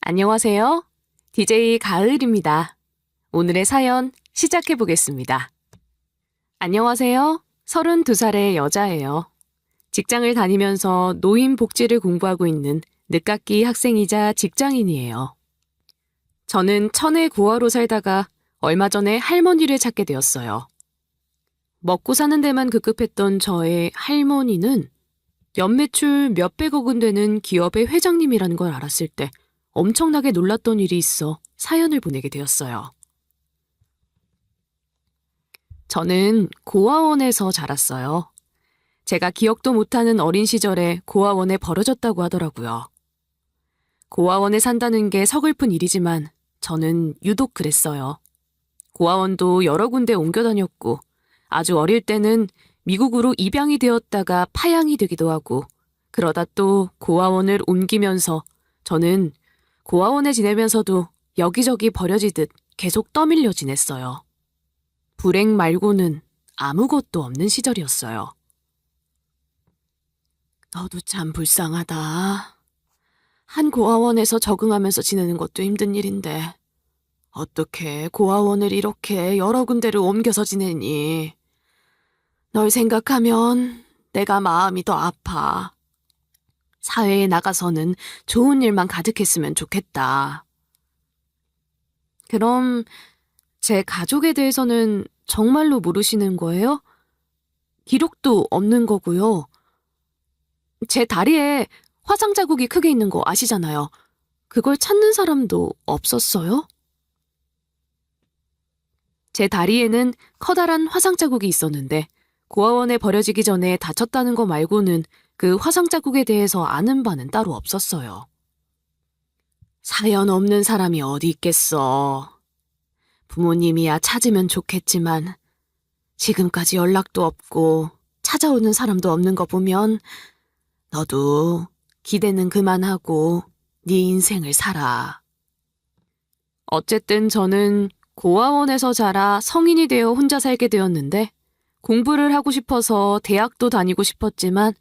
안녕하세요. DJ 가을입니다. 오늘의 사연 시작해 보겠습니다. 안녕하세요. 32살의 여자예요. 직장을 다니면서 노인 복지를 공부하고 있는 늦깎이 학생이자 직장인이에요. 저는 천의 고아로 살다가 얼마 전에 할머니를 찾게 되었어요. 먹고 사는 데만 급급했던 저의 할머니는 연매출 몇백억 원 되는 기업의 회장님이라는 걸 알았을 때 엄청나게 놀랐던 일이 있어 사연을 보내게 되었어요. 저는 고아원에서 자랐어요. 제가 기억도 못하는 어린 시절에 고아원에 버려졌다고 하더라고요. 고아원에 산다는 게 서글픈 일이지만 저는 유독 그랬어요. 고아원도 여러 군데 옮겨 다녔고 아주 어릴 때는 미국으로 입양이 되었다가 파양이 되기도 하고 그러다 또 고아원을 옮기면서 저는 고아원에 지내면서도 여기저기 버려지듯 계속 떠밀려 지냈어요. 불행 말고는 아무것도 없는 시절이었어요. 너도 참 불쌍하다. 한 고아원에서 적응하면서 지내는 것도 힘든 일인데 어떻게 고아원을 이렇게 여러 군데를 옮겨서 지내니? 널 생각하면 내가 마음이 더 아파. 사회에 나가서는 좋은 일만 가득했으면 좋겠다. 그럼 제 가족에 대해서는 정말로 모르시는 거예요? 기록도 없는 거고요. 제 다리에 화상 자국이 크게 있는 거 아시잖아요. 그걸 찾는 사람도 없었어요? 제 다리에는 커다란 화상 자국이 있었는데 고아원에 버려지기 전에 다쳤다는 거 말고는 그 화상 자국에 대해서 아는 바는 따로 없었어요. 사연 없는 사람이 어디 있겠어. 부모님이야 찾으면 좋겠지만 지금까지 연락도 없고 찾아오는 사람도 없는 거 보면 너도 기대는 그만하고 네 인생을 살아. 어쨌든 저는 고아원에서 자라 성인이 되어 혼자 살게 되었는데 공부를 하고 싶어서 대학도 다니고 싶었지만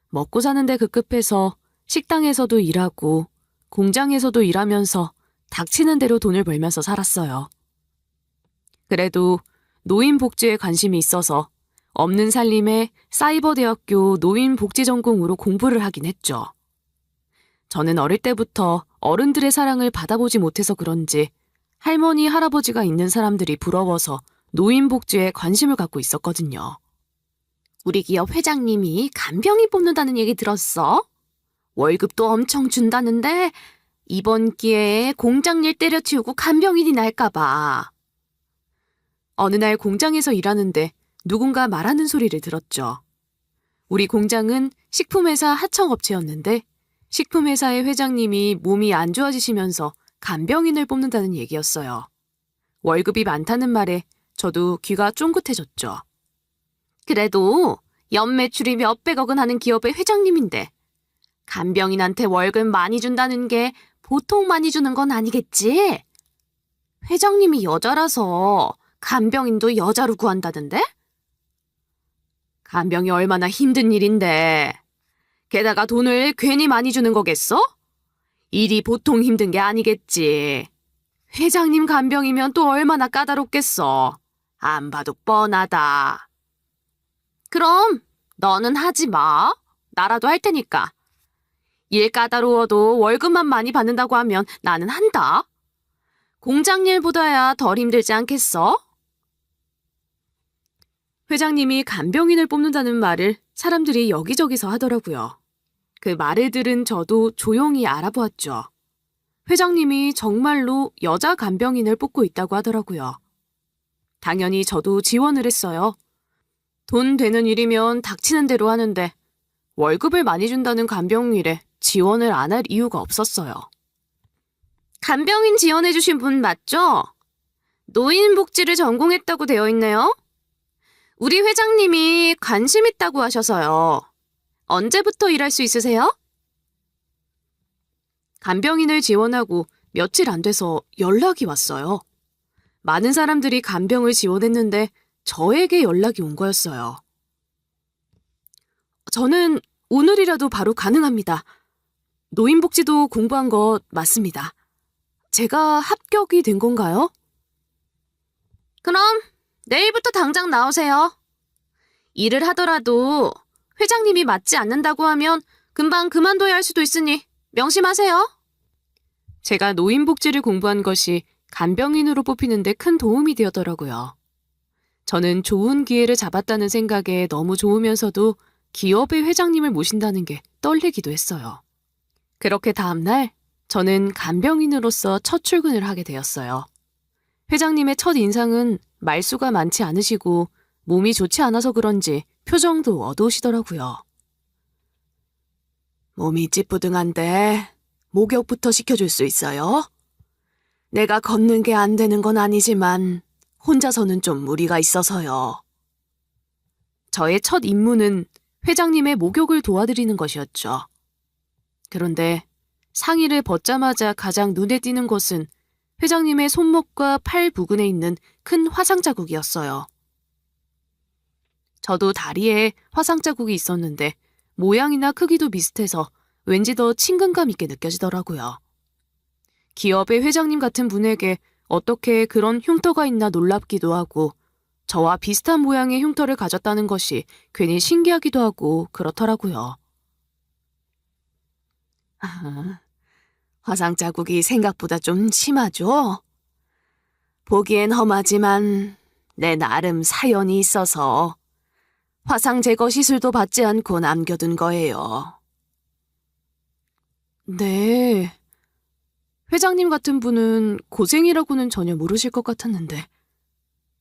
먹고 사는데 급급해서 식당에서도 일하고 공장에서도 일하면서 닥치는 대로 돈을 벌면서 살았어요. 그래도 노인복지에 관심이 있어서 없는 살림에 사이버대학교 노인복지전공으로 공부를 하긴 했죠. 저는 어릴 때부터 어른들의 사랑을 받아보지 못해서 그런지 할머니, 할아버지가 있는 사람들이 부러워서 노인복지에 관심을 갖고 있었거든요. 우리 기업 회장님이 간병인 뽑는다는 얘기 들었어? 월급도 엄청 준다는데 이번 기회에 공장 일 때려치우고 간병인이 날까봐. 어느 날 공장에서 일하는데 누군가 말하는 소리를 들었죠. 우리 공장은 식품회사 하청업체였는데 식품회사의 회장님이 몸이 안 좋아지시면서 간병인을 뽑는다는 얘기였어요. 월급이 많다는 말에 저도 귀가 쫑긋해졌죠. 그래도 연매출이 몇백억은 하는 기업의 회장님인데 간병인한테 월급 많이 준다는 게 보통 많이 주는 건 아니겠지? 회장님이 여자라서 간병인도 여자로 구한다던데? 간병이 얼마나 힘든 일인데 게다가 돈을 괜히 많이 주는 거겠어? 일이 보통 힘든 게 아니겠지. 회장님 간병이면 또 얼마나 까다롭겠어. 안 봐도 뻔하다. 그럼 너는 하지 마. 나라도 할 테니까. 일 까다로워도 월급만 많이 받는다고 하면 나는 한다. 공장 일보다야 덜 힘들지 않겠어? 회장님이 간병인을 뽑는다는 말을 사람들이 여기저기서 하더라고요. 그 말을 들은 저도 조용히 알아보았죠. 회장님이 정말로 여자 간병인을 뽑고 있다고 하더라고요. 당연히 저도 지원을 했어요. 돈 되는 일이면 닥치는 대로 하는데 월급을 많이 준다는 간병일에 지원을 안 할 이유가 없었어요. 간병인 지원해주신 분 맞죠? 노인복지를 전공했다고 되어 있네요. 우리 회장님이 관심 있다고 하셔서요. 언제부터 일할 수 있으세요? 간병인을 지원하고 며칠 안 돼서 연락이 왔어요. 많은 사람들이 간병을 지원했는데 저에게 연락이 온 거였어요. 저는 오늘이라도 바로 가능합니다. 노인복지도 공부한 것 맞습니다. 제가 합격이 된 건가요? 그럼 내일부터 당장 나오세요. 일을 하더라도 회장님이 맞지 않는다고 하면 금방 그만둬야 할 수도 있으니 명심하세요. 제가 노인복지를 공부한 것이 간병인으로 뽑히는 데 큰 도움이 되었더라고요. 저는 좋은 기회를 잡았다는 생각에 너무 좋으면서도 기업의 회장님을 모신다는 게 떨리기도 했어요. 그렇게 다음날 저는 간병인으로서 첫 출근을 하게 되었어요. 회장님의 첫 인상은 말수가 많지 않으시고 몸이 좋지 않아서 그런지 표정도 어두우시더라고요. 몸이 찌뿌둥한데 목욕부터 시켜줄 수 있어요? 내가 걷는 게 안 되는 건 아니지만 혼자서는 좀 무리가 있어서요. 저의 첫 임무는 회장님의 목욕을 도와드리는 것이었죠. 그런데 상의를 벗자마자 가장 눈에 띄는 것은 회장님의 손목과 팔 부근에 있는 큰 화상 자국이었어요. 저도 다리에 화상 자국이 있었는데 모양이나 크기도 비슷해서 왠지 더 친근감 있게 느껴지더라고요. 기업의 회장님 같은 분에게 어떻게 그런 흉터가 있나 놀랍기도 하고 저와 비슷한 모양의 흉터를 가졌다는 것이 괜히 신기하기도 하고 그렇더라고요. 화상 자국이 생각보다 좀 심하죠? 보기엔 험하지만 내 나름 사연이 있어서 화상 제거 시술도 받지 않고 남겨둔 거예요. 네. 회장님 같은 분은 고생이라고는 전혀 모르실 것 같았는데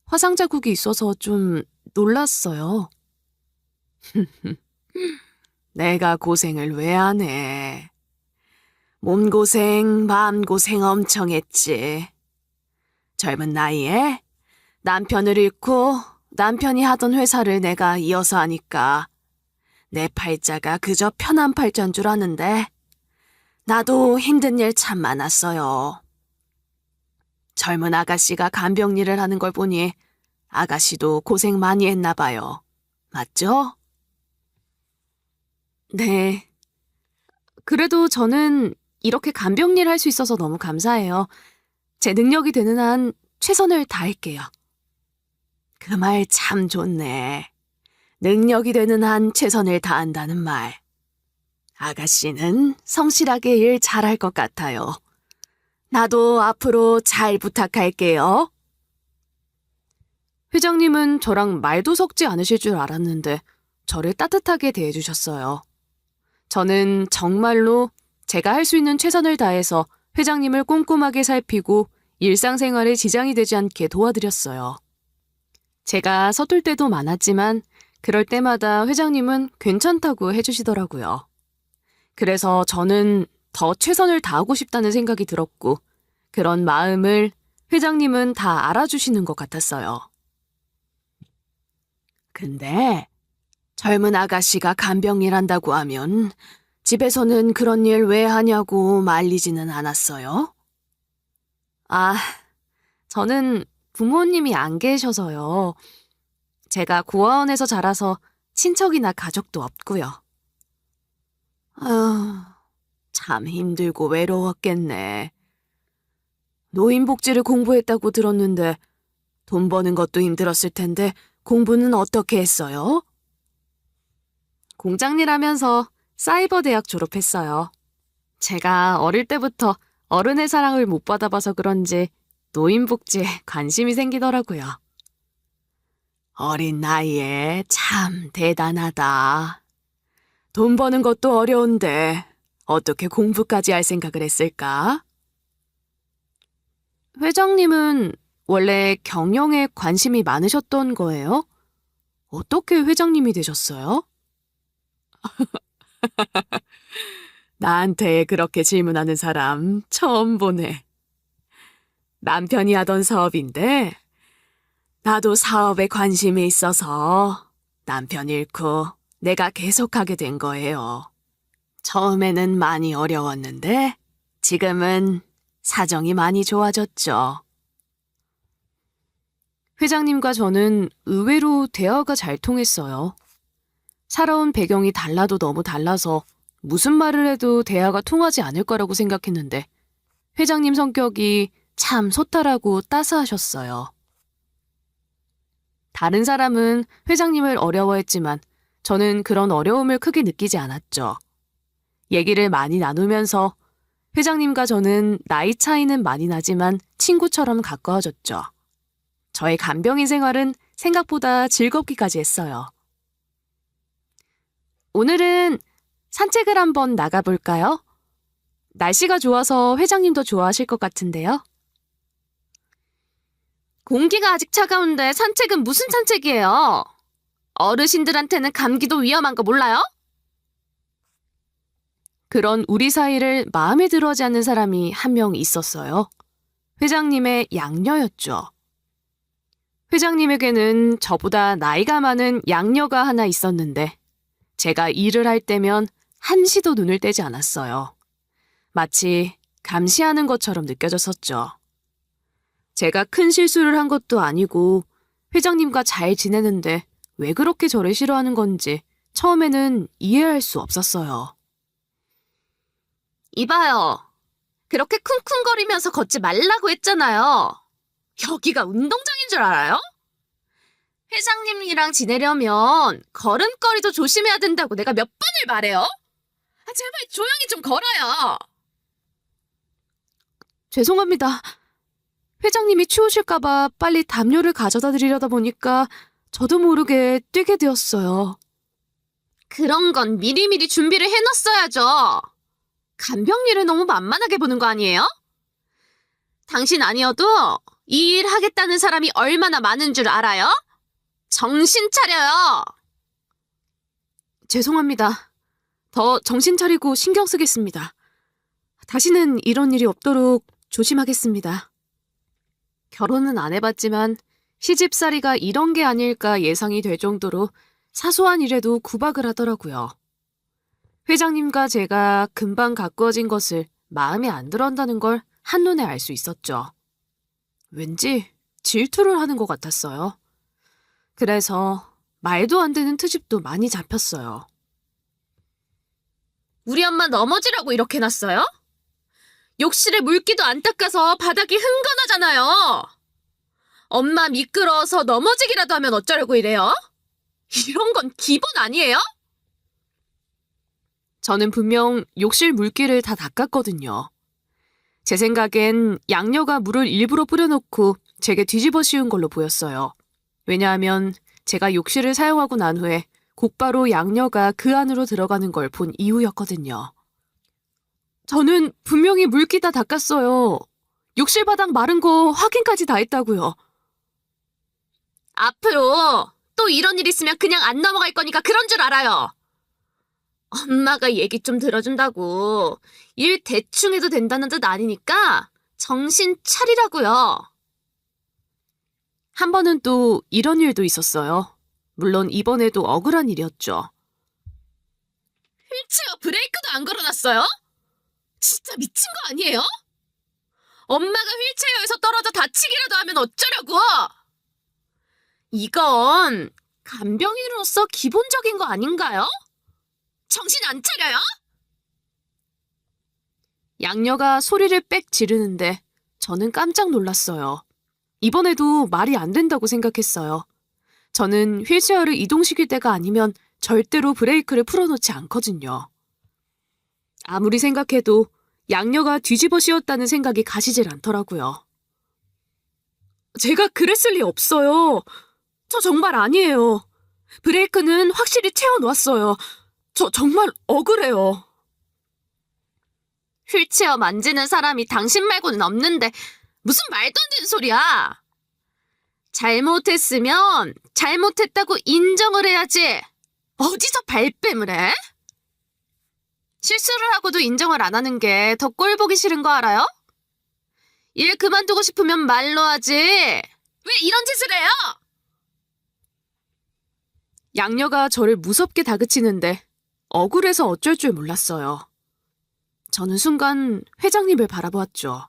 화상 자국이 있어서 좀 놀랐어요. 내가 고생을 왜 안 해? 몸고생, 마음고생 엄청 했지. 젊은 나이에 남편을 잃고 남편이 하던 회사를 내가 이어서 하니까 내 팔자가 그저 편한 팔자인 줄 아는데 나도 힘든 일 참 많았어요. 젊은 아가씨가 간병 일을 하는 걸 보니 아가씨도 고생 많이 했나 봐요. 맞죠? 네. 그래도 저는 이렇게 간병 일 할 수 있어서 너무 감사해요. 제 능력이 되는 한 최선을 다할게요. 그 말 참 좋네. 능력이 되는 한 최선을 다한다는 말. 아가씨는 성실하게 일 잘할 것 같아요. 나도 앞으로 잘 부탁할게요. 회장님은 저랑 말도 섞지 않으실 줄 알았는데 저를 따뜻하게 대해주셨어요. 저는 정말로 제가 할 수 있는 최선을 다해서 회장님을 꼼꼼하게 살피고 일상생활에 지장이 되지 않게 도와드렸어요. 제가 서툴 때도 많았지만 그럴 때마다 회장님은 괜찮다고 해주시더라고요. 그래서 저는 더 최선을 다하고 싶다는 생각이 들었고 그런 마음을 회장님은 다 알아주시는 것 같았어요. 근데 젊은 아가씨가 간병 일한다고 하면 집에서는 그런 일 왜 하냐고 말리지는 않았어요? 아, 저는 부모님이 안 계셔서요. 제가 고아원에서 자라서 친척이나 가족도 없고요. 참 힘들고 외로웠겠네. 노인복지를 공부했다고 들었는데 돈 버는 것도 힘들었을 텐데 공부는 어떻게 했어요? 공장일 하면서 사이버 대학 졸업했어요. 제가 어릴 때부터 어른의 사랑을 못 받아봐서 그런지 노인복지에 관심이 생기더라고요. 어린 나이에 참 대단하다. 돈 버는 것도 어려운데 어떻게 공부까지 할 생각을 했을까? 회장님은 원래 경영에 관심이 많으셨던 거예요? 어떻게 회장님이 되셨어요? 나한테 그렇게 질문하는 사람 처음 보네. 남편이 하던 사업인데 나도 사업에 관심이 있어서 남편 잃고 내가 계속하게 된 거예요. 처음에는 많이 어려웠는데 지금은 사정이 많이 좋아졌죠. 회장님과 저는 의외로 대화가 잘 통했어요. 살아온 배경이 달라도 너무 달라서 무슨 말을 해도 대화가 통하지 않을 거라고 생각했는데 회장님 성격이 참 소탈하고 따스하셨어요. 다른 사람은 회장님을 어려워했지만 저는 그런 어려움을 크게 느끼지 않았죠. 얘기를 많이 나누면서 회장님과 저는 나이 차이는 많이 나지만 친구처럼 가까워졌죠. 저의 간병인 생활은 생각보다 즐겁기까지 했어요. 오늘은 산책을 한번 나가볼까요? 날씨가 좋아서 회장님도 좋아하실 것 같은데요. 공기가 아직 차가운데 산책은 무슨 산책이에요? 어르신들한테는 감기도 위험한 거 몰라요? 그런 우리 사이를 마음에 들어하지 않는 사람이 한 명 있었어요. 회장님의 양녀였죠. 회장님에게는 저보다 나이가 많은 양녀가 하나 있었는데 제가 일을 할 때면 한시도 눈을 떼지 않았어요. 마치 감시하는 것처럼 느껴졌었죠. 제가 큰 실수를 한 것도 아니고 회장님과 잘 지내는데 왜 그렇게 저를 싫어하는 건지 처음에는 이해할 수 없었어요. 이봐요. 그렇게 쿵쿵거리면서 걷지 말라고 했잖아요. 여기가 운동장인 줄 알아요? 회장님이랑 지내려면 걸음걸이도 조심해야 된다고 내가 몇 번을 말해요? 제발 조용히 좀 걸어요. 죄송합니다. 회장님이 추우실까봐 빨리 담요를 가져다 드리려다 보니까 저도 모르게 뛰게 되었어요. 그런 건 미리미리 준비를 해놨어야죠. 간병일을 너무 만만하게 보는 거 아니에요? 당신 아니어도 이 일 하겠다는 사람이 얼마나 많은 줄 알아요? 정신 차려요. 죄송합니다. 더 정신 차리고 신경 쓰겠습니다. 다시는 이런 일이 없도록 조심하겠습니다. 결혼은 안 해봤지만 시집살이가 이런 게 아닐까 예상이 될 정도로 사소한 일에도 구박을 하더라고요. 회장님과 제가 금방 가까워진 것을 마음에 안 들어한다는 걸 한눈에 알 수 있었죠. 왠지 질투를 하는 것 같았어요. 그래서 말도 안 되는 트집도 많이 잡혔어요. 우리 엄마 넘어지라고 이렇게 놨어요? 욕실에 물기도 안 닦아서 바닥이 흥건하잖아요. 엄마 미끄러워서 넘어지기라도 하면 어쩌려고 이래요? 이런 건 기본 아니에요? 저는 분명 욕실 물기를 다 닦았거든요. 제 생각엔 양녀가 물을 일부러 뿌려놓고 제게 뒤집어 씌운 걸로 보였어요. 왜냐하면 제가 욕실을 사용하고 난 후에 곧바로 양녀가 그 안으로 들어가는 걸 본 이후였거든요. 저는 분명히 물기 다 닦았어요. 욕실 바닥 마른 거 확인까지 다 했다고요. 앞으로 또 이런 일 있으면 그냥 안 넘어갈 거니까 그런 줄 알아요. 엄마가 얘기 좀 들어준다고 일 대충 해도 된다는 뜻 아니니까 정신 차리라고요. 한 번은 또 이런 일도 있었어요. 물론 이번에도 억울한 일이었죠. 휠체어 브레이크도 안 걸어놨어요? 진짜 미친 거 아니에요? 엄마가 휠체어에서 떨어져 다치기라도 하면 어쩌려고! 이건 간병인으로서 기본적인 거 아닌가요? 정신 안 차려요? 양녀가 소리를 빽 지르는데 저는 깜짝 놀랐어요. 이번에도 말이 안 된다고 생각했어요. 저는 휠체어를 이동시킬 때가 아니면 절대로 브레이크를 풀어놓지 않거든요. 아무리 생각해도 양녀가 뒤집어 씌웠다는 생각이 가시질 않더라고요. 제가 그랬을 리 없어요. 저 정말 아니에요. 브레이크는 확실히 채워놨어요. 저 정말 억울해요. 휠체어 만지는 사람이 당신 말고는 없는데 무슨 말도 안 되는 소리야. 잘못했으면 잘못했다고 인정을 해야지. 어디서 발뺌을 해? 실수를 하고도 인정을 안 하는 게 더 꼴 보기 싫은 거 알아요? 일 그만두고 싶으면 말로 하지. 왜 이런 짓을 해요? 양녀가 저를 무섭게 다그치는데 억울해서 어쩔 줄 몰랐어요. 저는 순간 회장님을 바라보았죠.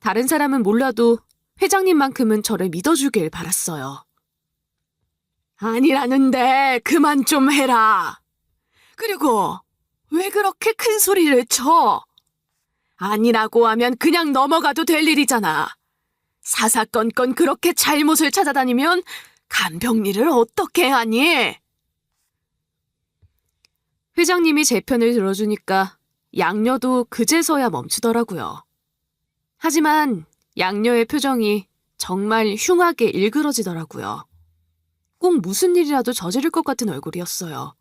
다른 사람은 몰라도 회장님만큼은 저를 믿어주길 바랐어요. 아니라는데 그만 좀 해라. 그리고 왜 그렇게 큰 소리를 쳐? 아니라고 하면 그냥 넘어가도 될 일이잖아. 사사건건 그렇게 잘못을 찾아다니면 간병리를 어떻게 하니? 회장님이 제 편을 들어주니까 양녀도 그제서야 멈추더라고요. 하지만 양녀의 표정이 정말 흉하게 일그러지더라고요. 꼭 무슨 일이라도 저지를 것 같은 얼굴이었어요.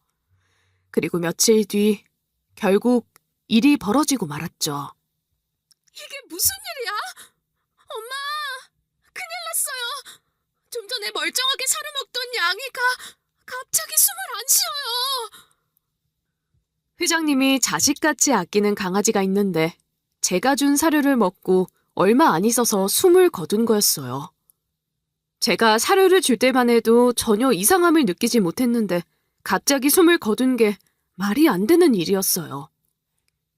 그리고 며칠 뒤 결국 일이 벌어지고 말았죠. 이게 무슨 일이야? 엄마, 큰일 났어요. 좀 전에 멀쩡하게 살을 먹던 양이가 갑자기 숨을 안 쉬어요. 회장님이 자식같이 아끼는 강아지가 있는데 제가 준 사료를 먹고 얼마 안 있어서 숨을 거둔 거였어요. 제가 사료를 줄 때만 해도 전혀 이상함을 느끼지 못했는데 갑자기 숨을 거둔 게 말이 안 되는 일이었어요.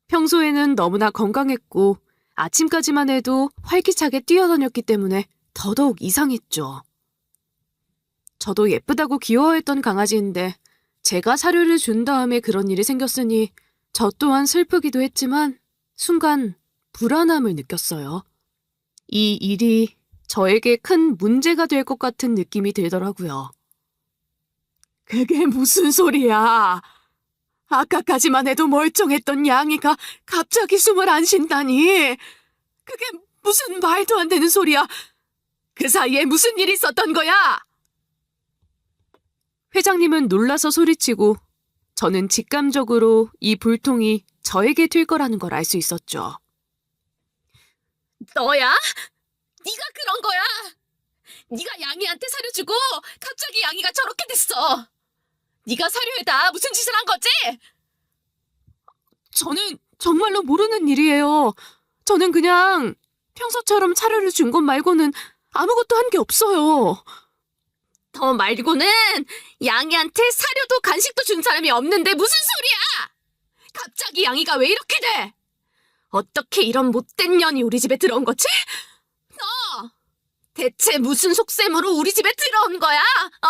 평소에는 너무나 건강했고 아침까지만 해도 활기차게 뛰어다녔기 때문에 더더욱 이상했죠. 저도 예쁘다고 귀여워했던 강아지인데 제가 사료를 준 다음에 그런 일이 생겼으니 저 또한 슬프기도 했지만 순간 불안함을 느꼈어요. 이 일이 저에게 큰 문제가 될 것 같은 느낌이 들더라고요. 그게 무슨 소리야? 아까까지만 해도 멀쩡했던 양이가 갑자기 숨을 안 쉰다니. 그게 무슨 말도 안 되는 소리야. 그 사이에 무슨 일이 있었던 거야? 회장님은 놀라서 소리치고 저는 직감적으로 이 불통이 저에게 튈 거라는 걸 알 수 있었죠. 너야? 네가 그런 거야. 네가 양이한테 사료 주고 갑자기 양이가 저렇게 됐어. 네가 사료에다 무슨 짓을 한 거지? 저는 정말로 모르는 일이에요. 저는 그냥 평소처럼 사료를 준 것 말고는 아무것도 한 게 없어요. 더 말고는 양이한테 사료도 간식도 준 사람이 없는데 무슨 소리야? 갑자기 양이가 왜 이렇게 돼? 어떻게 이런 못된 년이 우리 집에 들어온 거지? 너 대체 무슨 속셈으로 우리 집에 들어온 거야? 어?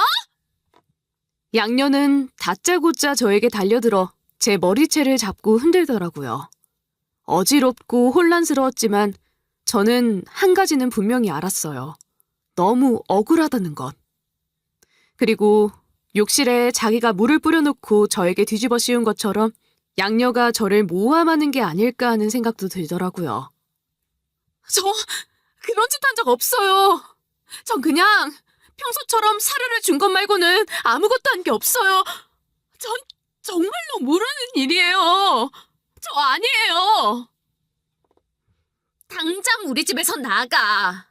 양녀는 다짜고짜 저에게 달려들어 제 머리채를 잡고 흔들더라고요. 어지럽고 혼란스러웠지만 저는 한 가지는 분명히 알았어요. 너무 억울하다는 것. 그리고 욕실에 자기가 물을 뿌려놓고 저에게 뒤집어 씌운 것처럼 양녀가 저를 모함하는 게 아닐까 하는 생각도 들더라고요. 저 그런 짓 한 적 없어요. 전 그냥 평소처럼 사료를 준 것 말고는 아무것도 한 게 없어요. 전 정말로 모르는 일이에요. 저 아니에요. 당장 우리 집에서 나가.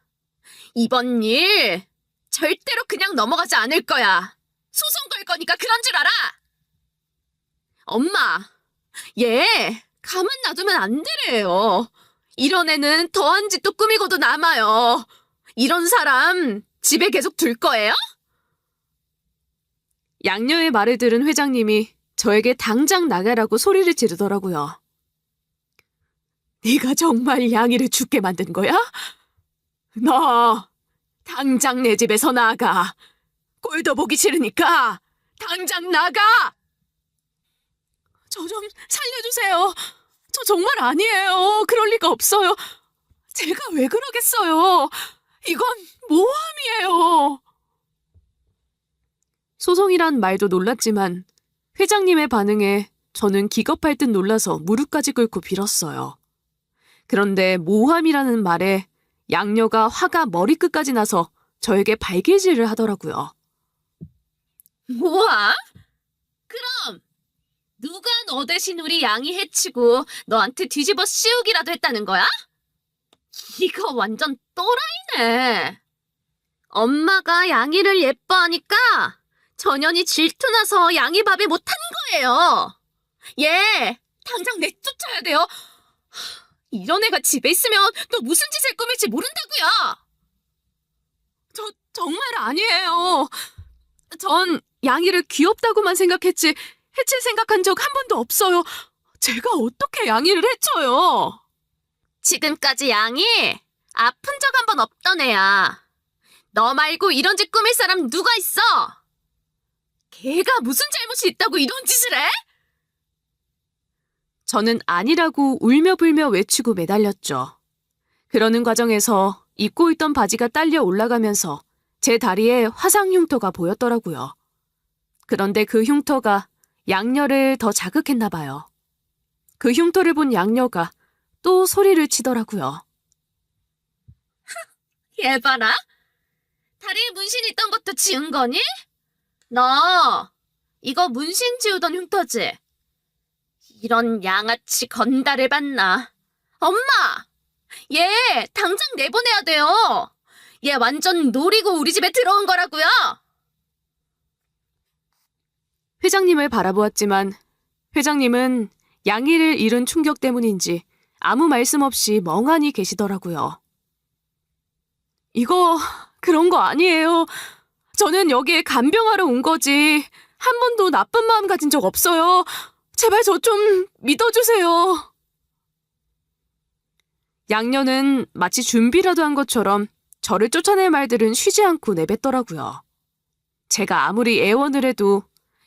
이번 일 절대로 그냥 넘어가지 않을 거야. 소송 걸 거니까 그런 줄 알아. 엄마, 얘 가만 놔두면 안 되래요. 이런 애는 더한 짓도 꾸미고도 남아요. 이런 사람 집에 계속 둘 거예요? 양녀의 말을 들은 회장님이 저에게 당장 나가라고 소리를 지르더라고요. 네가 정말 양이를 죽게 만든 거야? 너 당장 내 집에서 나가. 꼴도 보기 싫으니까 당장 나가. 저 좀 살려주세요. 저 정말 아니에요. 그럴 리가 없어요. 제가 왜 그러겠어요. 이건 모함이에요. 소송이란 말도 놀랐지만 회장님의 반응에 저는 기겁할 듯 놀라서 무릎까지 꿇고 빌었어요. 그런데 모함이라는 말에 양녀가 화가 머리끝까지 나서 저에게 발길질을 하더라고요. 모함? 그럼 누가 너 대신 우리 양이 해치고 너한테 뒤집어 씌우기라도 했다는 거야? 이거 완전 또라이네. 엄마가 양이를 예뻐하니까 전현이 질투나서 양이 밥에 못한 거예요. 얘 당장 내쫓아야 돼요. 이런 애가 집에 있으면 또 무슨 짓을 꾸밀지 모른다고요. 저 정말 아니에요. 전 양이를 귀엽다고만 생각했지 해칠 생각한 적 한 번도 없어요. 제가 어떻게 양이를 해쳐요? 지금까지 양이 아픈 적 한 번 없던 애야. 너 말고 이런 짓 꾸밀 사람 누가 있어? 걔가 무슨 잘못이 있다고 이런 짓을 해? 저는 아니라고 울며불며 외치고 매달렸죠. 그러는 과정에서 입고 있던 바지가 딸려 올라가면서 제 다리에 화상 흉터가 보였더라고요. 그런데 그 흉터가 양녀를 더 자극했나 봐요. 그 흉터를 본 양녀가 또 소리를 치더라고요. 얘 봐라. 다리에 문신 있던 것도 지운 거니? 너 이거 문신 지우던 흉터지? 이런 양아치 건달을 봤나? 엄마! 얘 당장 내보내야 돼요. 얘 완전 노리고 우리 집에 들어온 거라고요. 회장님을 바라보았지만 회장님은 양이를 잃은 충격 때문인지 아무 말씀 없이 멍하니 계시더라고요. 이거 그런 거 아니에요. 저는 여기에 간병하러 온 거지. 한 번도 나쁜 마음 가진 적 없어요. 제발 저 좀 믿어주세요. 양녀는 마치 준비라도 한 것처럼 저를 쫓아낼 말들은 쉬지 않고 내뱉더라고요. 제가 아무리 애원을 해도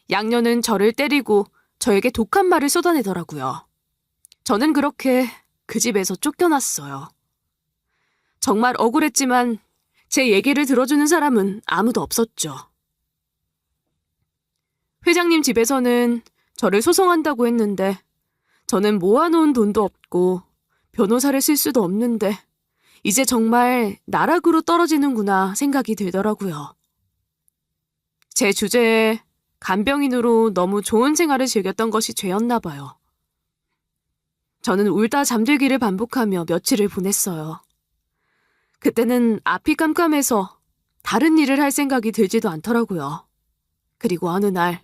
양녀는 저를 때리고 저에게 독한 말을 쏟아내더라고요. 저는 그렇게 그 집에서 쫓겨났어요. 정말 억울했지만 제 얘기를 들어주는 사람은 아무도 없었죠. 회장님 집에서는 저를 소송한다고 했는데 저는 모아놓은 돈도 없고 변호사를 쓸 수도 없는데 이제 정말 나락으로 떨어지는구나 생각이 들더라고요. 제 주제에 간병인으로 너무 좋은 생활을 즐겼던 것이 죄였나 봐요. 저는 울다 잠들기를 반복하며 며칠을 보냈어요. 그때는 앞이 깜깜해서 다른 일을 할 생각이 들지도 않더라고요. 그리고 어느 날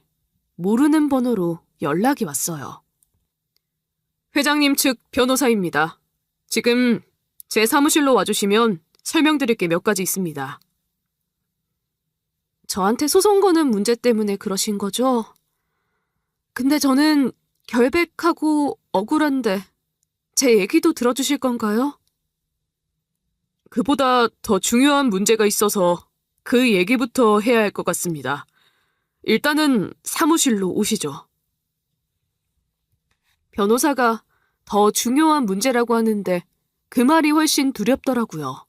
모르는 번호로 연락이 왔어요. 회장님 측 변호사입니다. 지금 제 사무실로 와주시면 설명드릴 게 몇 가지 있습니다. 저한테 소송 거는 문제 때문에 그러신 거죠? 근데 저는 결백하고 억울한데 제 얘기도 들어주실 건가요? 그보다 더 중요한 문제가 있어서 그 얘기부터 해야 할 것 같습니다. 일단은 사무실로 오시죠. 변호사가 더 중요한 문제라고 하는데 그 말이 훨씬 두렵더라고요.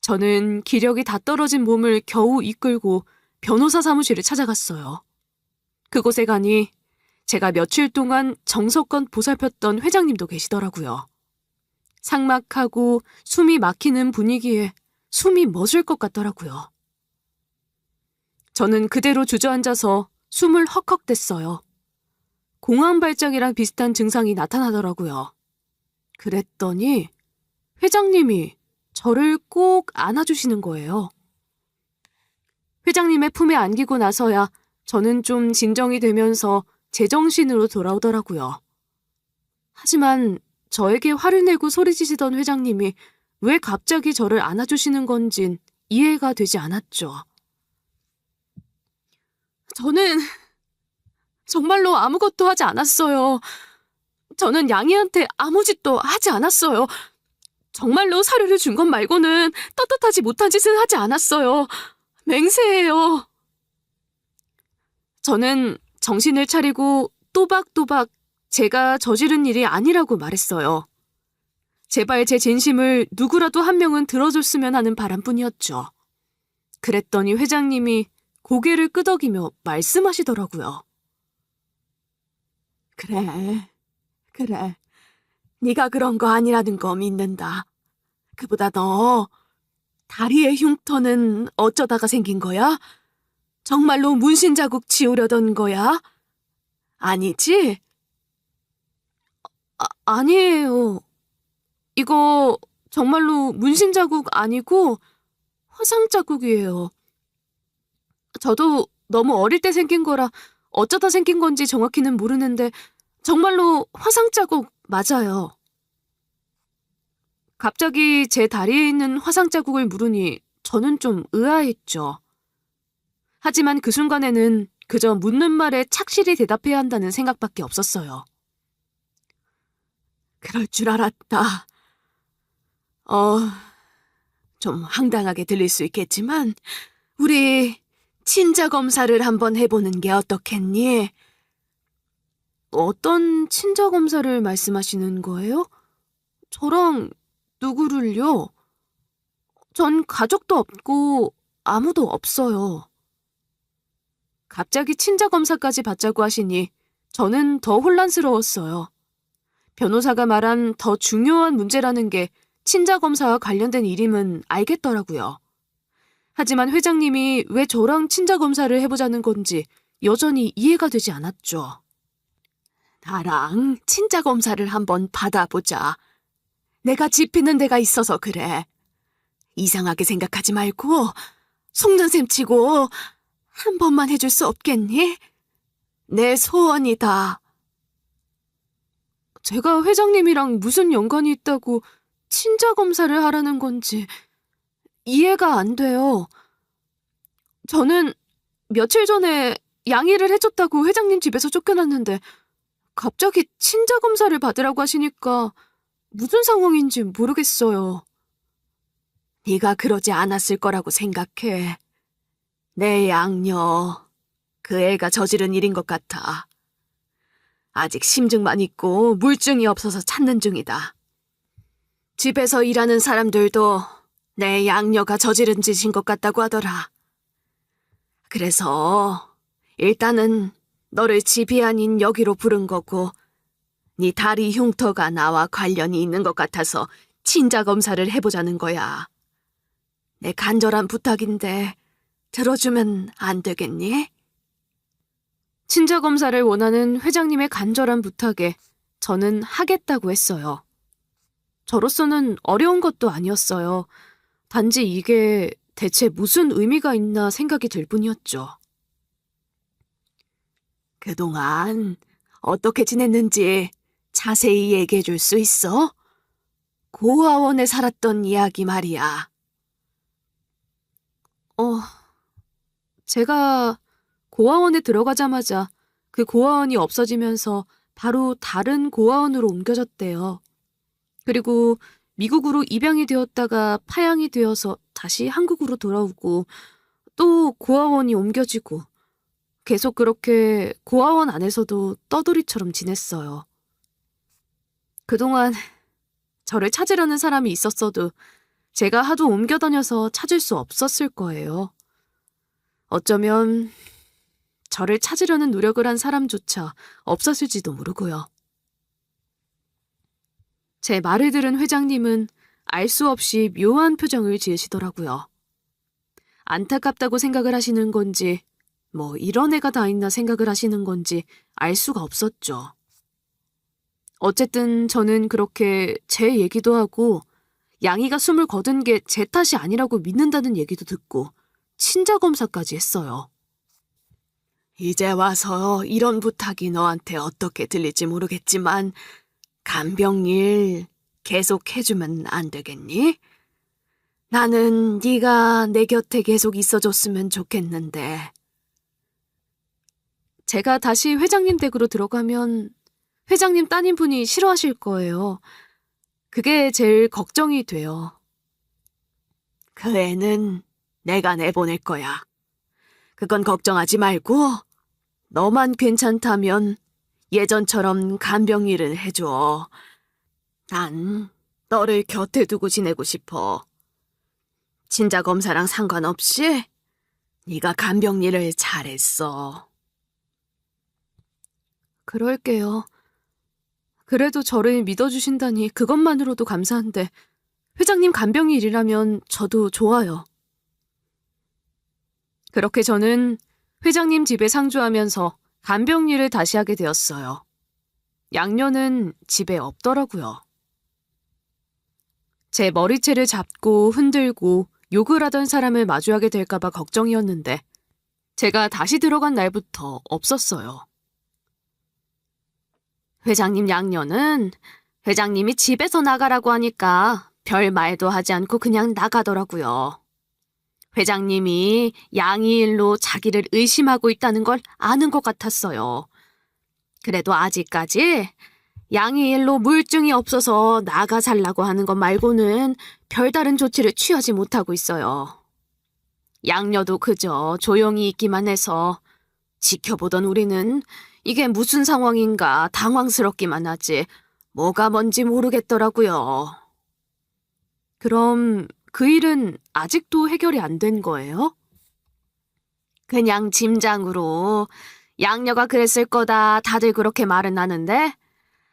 저는 기력이 다 떨어진 몸을 겨우 이끌고 변호사 사무실을 찾아갔어요. 그곳에 가니 제가 며칠 동안 정성껏 보살폈던 회장님도 계시더라고요. 삭막하고 숨이 막히는 분위기에 숨이 멎을 것 같더라고요. 저는 그대로 주저앉아서 숨을 헉헉댔어요. 공황발작이랑 비슷한 증상이 나타나더라고요. 그랬더니 회장님이 저를 꼭 안아주시는 거예요. 회장님의 품에 안기고 나서야 저는 좀 진정이 되면서 제정신으로 돌아오더라고요. 하지만 저에게 화를 내고 소리지시던 회장님이 왜 갑자기 저를 안아주시는 건진 이해가 되지 않았죠. 저는 정말로 아무것도 하지 않았어요. 저는 양이한테 아무 짓도 하지 않았어요. 정말로 사료를 준 것 말고는 떳떳하지 못한 짓은 하지 않았어요. 맹세해요. 저는 정신을 차리고 또박또박 제가 저지른 일이 아니라고 말했어요. 제발 제 진심을 누구라도 한 명은 들어줬으면 하는 바람뿐이었죠. 그랬더니 회장님이 고개를 끄덕이며 말씀하시더라고요. 그래. 네가 그런 거 아니라는 거 믿는다. 그보다 너 다리의 흉터는 어쩌다가 생긴 거야? 정말로 문신 자국 지우려던 거야? 아니지? 아니에요. 이거 정말로 문신 자국 아니고 화상 자국이에요. 저도 너무 어릴 때 생긴 거라 어쩌다 생긴 건지 정확히는 모르는데 정말로 화상 자국 맞아요. 갑자기 제 다리에 있는 화상 자국을 물으니 저는 좀 의아했죠. 하지만 그 순간에는 그저 묻는 말에 착실히 대답해야 한다는 생각밖에 없었어요. 그럴 줄 알았다. 좀 황당하게 들릴 수 있겠지만 우리 친자 검사를 한번 해보는 게 어떻겠니? 어떤 친자 검사를 말씀하시는 거예요? 저랑 누구를요? 전 가족도 없고 아무도 없어요. 갑자기 친자 검사까지 받자고 하시니 저는 더 혼란스러웠어요. 변호사가 말한 더 중요한 문제라는 게 친자 검사와 관련된 일임은 알겠더라고요. 하지만 회장님이 왜 저랑 친자 검사를 해보자는 건지 여전히 이해가 되지 않았죠. 나랑 친자 검사를 한번 받아보자. 내가 짚히는 데가 있어서 그래. 이상하게 생각하지 말고 속는 셈 치고 한 번만 해줄 수 없겠니? 내 소원이다. 제가 회장님이랑 무슨 연관이 있다고 친자 검사를 하라는 건지 이해가 안 돼요. 저는 며칠 전에 양의를 해줬다고 회장님 집에서 쫓겨났는데 갑자기 친자 검사를 받으라고 하시니까 무슨 상황인지 모르겠어요. 네가 그러지 않았을 거라고 생각해. 내 양녀, 그 애가 저지른 일인 것 같아. 아직 심증만 있고 물증이 없어서 찾는 중이다. 집에서 일하는 사람들도 내 양녀가 저지른 짓인 것 같다고 하더라. 그래서 일단은 너를 집이 아닌 여기로 부른 거고 네 다리 흉터가 나와 관련이 있는 것 같아서 친자 검사를 해보자는 거야. 내 간절한 부탁인데 들어주면 안 되겠니? 친자 검사를 원하는 회장님의 간절한 부탁에 저는 하겠다고 했어요. 저로서는 어려운 것도 아니었어요. 단지 이게 대체 무슨 의미가 있나 생각이 들 뿐이었죠. 그동안 어떻게 지냈는지 자세히 얘기해 줄 수 있어? 고아원에 살았던 이야기 말이야. 제가 고아원에 들어가자마자 그 고아원이 없어지면서 바로 다른 고아원으로 옮겨졌대요. 그리고 미국으로 입양이 되었다가 파양이 되어서 다시 한국으로 돌아오고 또 고아원이 옮겨지고 계속 그렇게 고아원 안에서도 떠돌이처럼 지냈어요. 그동안 저를 찾으려는 사람이 있었어도 제가 하도 옮겨 다녀서 찾을 수 없었을 거예요. 어쩌면 저를 찾으려는 노력을 한 사람조차 없었을지도 모르고요. 제 말을 들은 회장님은 알 수 없이 묘한 표정을 지으시더라고요. 안타깝다고 생각을 하시는 건지 뭐 이런 애가 다 있나 생각을 하시는 건지 알 수가 없었죠. 어쨌든 저는 그렇게 제 얘기도 하고 양이가 숨을 거둔 게 제 탓이 아니라고 믿는다는 얘기도 듣고 친자 검사까지 했어요. 이제 와서 이런 부탁이 너한테 어떻게 들릴지 모르겠지만 간병일 계속 해주면 안 되겠니? 나는 네가 내 곁에 계속 있어줬으면 좋겠는데. 제가 다시 회장님 댁으로 들어가면 회장님 따님분이 싫어하실 거예요. 그게 제일 걱정이 돼요. 그 애는 내가 내보낼 거야. 그건 걱정하지 말고 너만 괜찮다면 예전처럼 간병일을 해줘. 난 너를 곁에 두고 지내고 싶어. 친자 검사랑 상관없이 네가 간병일을 잘했어. 그럴게요. 그래도 저를 믿어주신다니 그것만으로도 감사한데 회장님 간병일이라면 저도 좋아요. 그렇게 저는 회장님 집에 상주하면서 간병일을 다시 하게 되었어요. 양녀는 집에 없더라고요. 제 머리채를 잡고 흔들고 욕을 하던 사람을 마주하게 될까봐 걱정이었는데 제가 다시 들어간 날부터 없었어요. 회장님 양녀는 회장님이 집에서 나가라고 하니까 별 말도 하지 않고 그냥 나가더라고요. 회장님이 양이 일로 자기를 의심하고 있다는 걸 아는 것 같았어요. 그래도 아직까지 양이 일로 물증이 없어서 나가 살라고 하는 것 말고는 별다른 조치를 취하지 못하고 있어요. 양녀도 그저 조용히 있기만 해서 지켜보던 우리는 이게 무슨 상황인가 당황스럽기만 하지 뭐가 뭔지 모르겠더라고요. 그럼 그 일은 아직도 해결이 안 된 거예요? 그냥 짐작으로 양녀가 그랬을 거다 다들 그렇게 말은 하는데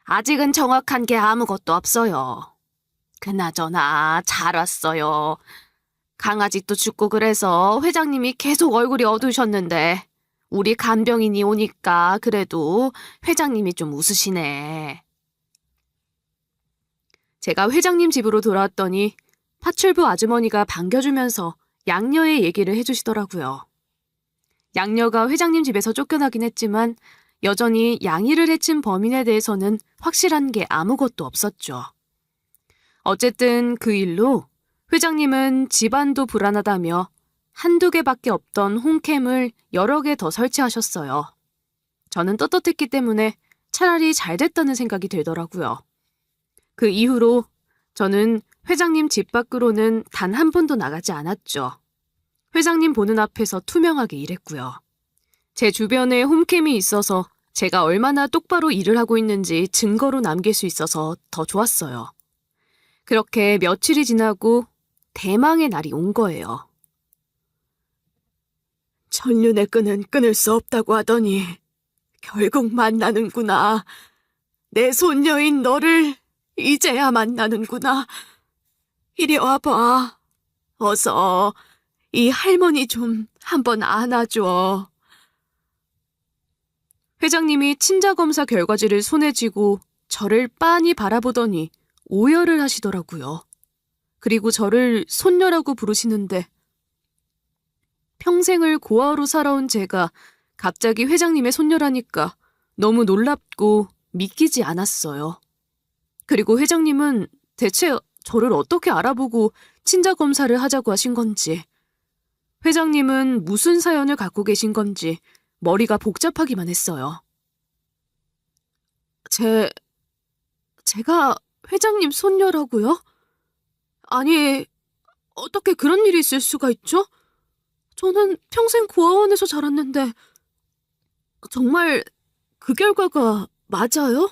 아직은 정확한 게 아무것도 없어요. 그나저나 잘 왔어요. 강아지도 죽고 그래서 회장님이 계속 얼굴이 어두우셨는데 우리 간병인이 오니까 그래도 회장님이 좀 웃으시네. 제가 회장님 집으로 돌아왔더니 파출부 아주머니가 반겨주면서 양녀의 얘기를 해주시더라고요. 양녀가 회장님 집에서 쫓겨나긴 했지만 여전히 양이를 해친 범인에 대해서는 확실한 게 아무것도 없었죠. 어쨌든 그 일로 회장님은 집안도 불안하다며 한두 개밖에 없던 홈캠을 여러 개 더 설치하셨어요. 저는 떳떳했기 때문에 차라리 잘 됐다는 생각이 들더라고요. 그 이후로 저는 회장님 집 밖으로는 단 한 번도 나가지 않았죠. 회장님 보는 앞에서 투명하게 일했고요. 제 주변에 홈캠이 있어서 제가 얼마나 똑바로 일을 하고 있는지 증거로 남길 수 있어서 더 좋았어요. 그렇게 며칠이 지나고 대망의 날이 온 거예요. 천륜의 끈은 끊을 수 없다고 하더니 결국 만나는구나. 내 손녀인 너를 이제야 만나는구나. 이리 와봐. 어서 이 할머니 좀 한번 안아줘. 회장님이 친자검사 결과지를 손에 쥐고 저를 빤히 바라보더니 오열을 하시더라고요. 그리고 저를 손녀라고 부르시는데 평생을 고아로 살아온 제가 갑자기 회장님의 손녀라니까 너무 놀랍고 믿기지 않았어요. 그리고 회장님은 대체 저를 어떻게 알아보고 친자검사를 하자고 하신 건지, 회장님은 무슨 사연을 갖고 계신 건지 머리가 복잡하기만 했어요. 제가 회장님 손녀라고요? 아니, 어떻게 그런 일이 있을 수가 있죠? 저는 평생 고아원에서 자랐는데 정말 그 결과가 맞아요?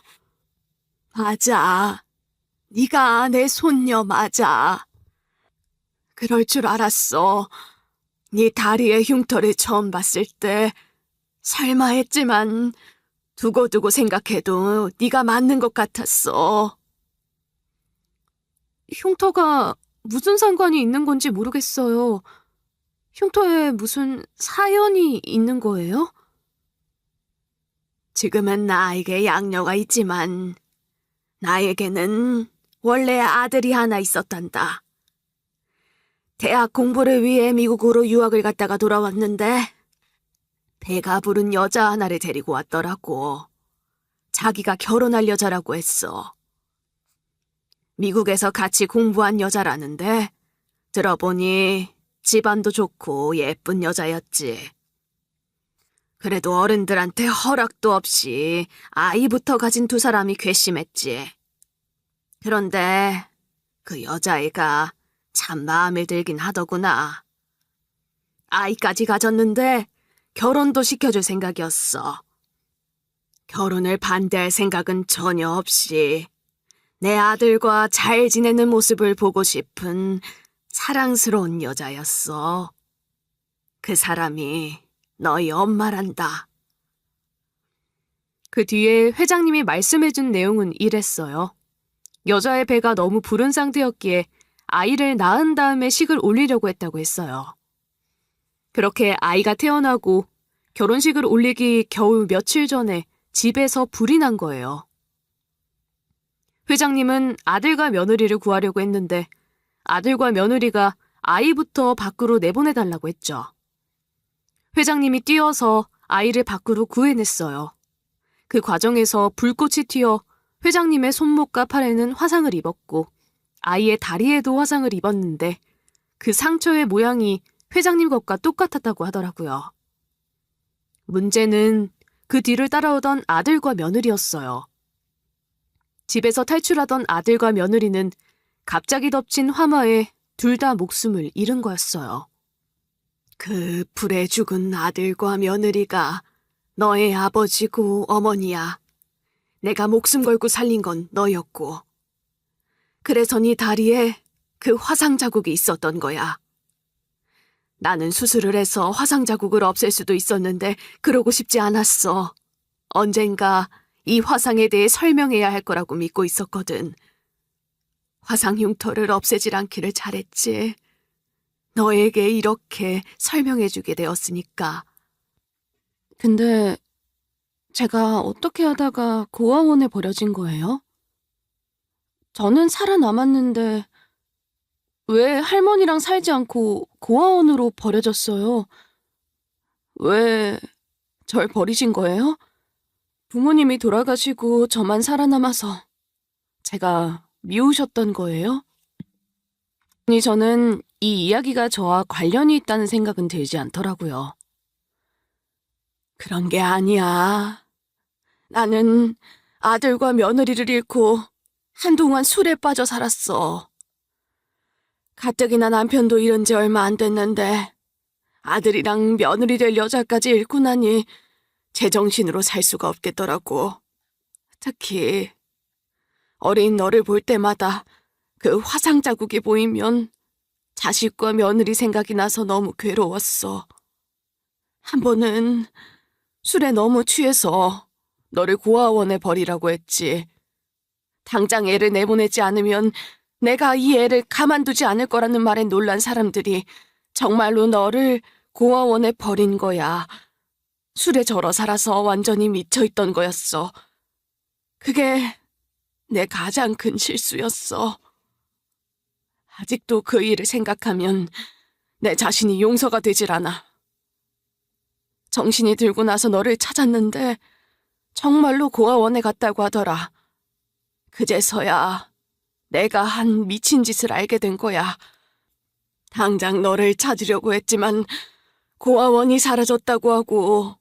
맞아. 네가 내 손녀 맞아. 그럴 줄 알았어. 네 다리의 흉터를 처음 봤을 때 설마 했지만 두고두고 생각해도 네가 맞는 것 같았어. 흉터가 무슨 상관이 있는 건지 모르겠어요. 흉터에 무슨 사연이 있는 거예요? 지금은 나에게 양녀가 있지만 나에게는 원래 아들이 하나 있었단다. 대학 공부를 위해 미국으로 유학을 갔다가 돌아왔는데 배가 부른 여자 하나를 데리고 왔더라고. 자기가 결혼할 여자라고 했어. 미국에서 같이 공부한 여자라는데 들어보니 집안도 좋고 예쁜 여자였지. 그래도 어른들한테 허락도 없이 아이부터 가진 두 사람이 괘씸했지. 그런데 그 여자애가 참 마음에 들긴 하더구나. 아이까지 가졌는데 결혼도 시켜줄 생각이었어. 결혼을 반대할 생각은 전혀 없이 내 아들과 잘 지내는 모습을 보고 싶은 사랑스러운 여자였어. 그 사람이 너희 엄마란다. 그 뒤에 회장님이 말씀해준 내용은 이랬어요. 여자의 배가 너무 부른 상태였기에 아이를 낳은 다음에 식을 올리려고 했다고 했어요. 그렇게 아이가 태어나고 결혼식을 올리기 겨우 며칠 전에 집에서 불이 난 거예요. 회장님은 아들과 며느리를 구하려고 했는데 아들과 며느리가 아이부터 밖으로 내보내달라고 했죠. 회장님이 뛰어서 아이를 밖으로 구해냈어요. 그 과정에서 불꽃이 튀어 회장님의 손목과 팔에는 화상을 입었고 아이의 다리에도 화상을 입었는데 그 상처의 모양이 회장님 것과 똑같았다고 하더라고요. 문제는 그 뒤를 따라오던 아들과 며느리였어요. 집에서 탈출하던 아들과 며느리는 갑자기 덮친 화마에 둘 다 목숨을 잃은 거였어요. 그 불에 죽은 아들과 며느리가 너의 아버지고 어머니야. 내가 목숨 걸고 살린 건 너였고. 그래서 네 다리에 그 화상 자국이 있었던 거야. 나는 수술을 해서 화상 자국을 없앨 수도 있었는데 그러고 싶지 않았어. 언젠가 이 화상에 대해 설명해야 할 거라고 믿고 있었거든. 화상 흉터를 없애질 않기를 잘했지. 너에게 이렇게 설명해주게 되었으니까. 근데 제가 어떻게 하다가 고아원에 버려진 거예요? 저는 살아남았는데 왜 할머니랑 살지 않고 고아원으로 버려졌어요? 왜 절 버리신 거예요? 부모님이 돌아가시고 저만 살아남아서 제가 미우셨던 거예요? 아니, 저는 이 이야기가 저와 관련이 있다는 생각은 들지 않더라고요. 그런 게 아니야. 나는 아들과 며느리를 잃고 한동안 술에 빠져 살았어. 가뜩이나 남편도 잃은 지 얼마 안 됐는데 아들이랑 며느리 될 여자까지 잃고 나니 제정신으로 살 수가 없겠더라고. 특히 어린 너를 볼 때마다 그 화상 자국이 보이면 자식과 며느리 생각이 나서 너무 괴로웠어. 한 번은 술에 너무 취해서 너를 고아원에 버리라고 했지. 당장 애를 내보내지 않으면 내가 이 애를 가만두지 않을 거라는 말에 놀란 사람들이 정말로 너를 고아원에 버린 거야. 술에 절어 살아서 완전히 미쳐있던 거였어. 그게 내 가장 큰 실수였어. 아직도 그 일을 생각하면 내 자신이 용서가 되질 않아. 정신이 들고 나서 너를 찾았는데 정말로 고아원에 갔다고 하더라. 그제서야 내가 한 미친 짓을 알게 된 거야. 당장 너를 찾으려고 했지만 고아원이 사라졌다고 하고